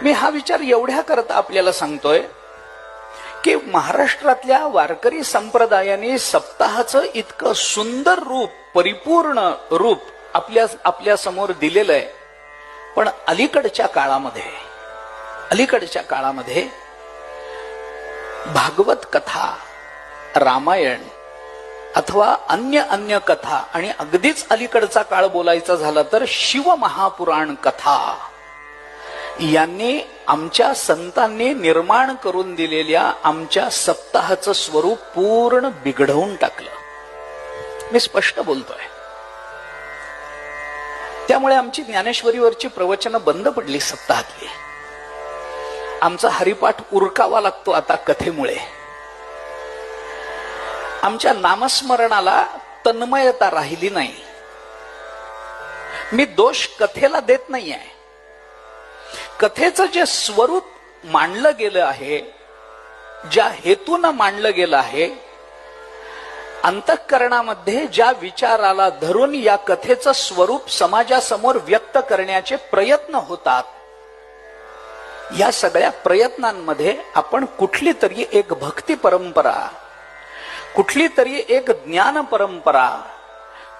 मी हा विचार एवढ्या करता आपल्याला सांगतोय की महाराष्ट्रातल्या वारकरी संप्रदायाने सप्ताहाचं इतकं सुंदर रूप, परिपूर्ण रूप आपल्या समोर दिलेलं आहे. पण अलीकडच्या काळामध्ये भागवत कथा, रामायण अथवा अन्य कथा आणि अगदीच अलीकडचा काळ बोलायचा झाला तर शिवमहापुराण कथा यांनी आमच्या संतांनी निर्माण करून दिलेल्या आमच्या सप्ताहाचं स्वरूप पूर्ण बिघडवून टाकलं. मी स्पष्ट बोलतोय. त्यामुळे आमची ज्ञानेश्वरीवरची प्रवचनं बंद पडली सप्ताहातली. आमचा हरिपाठ उरकावा लागतो आता कथेमुळे. आमच्या नामस्मरणाला तन्मयता राहिली नाही. मी दोष कथेला देत नाहीये. कथेचं जे स्वरूप मांडलं गेलं आहे, ज्या हेतूनं मांडलं गेलं आहे, अंतःकरणामध्ये ज्या विचाराला धरून या कथेचं स्वरूप समाजासमोर व्यक्त करण्याचे प्रयत्न होतात, या सगळ्या प्रयत्नांमध्ये आपण कुठली तरी एक भक्ती परंपरा, कुठली तरी एक ज्ञान परंपरा,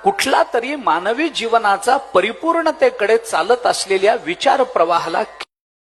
कुठला तरी मानवी जीवनाचा परिपूर्णतेकडे चालत असलेल्या विचार प्रवाहाला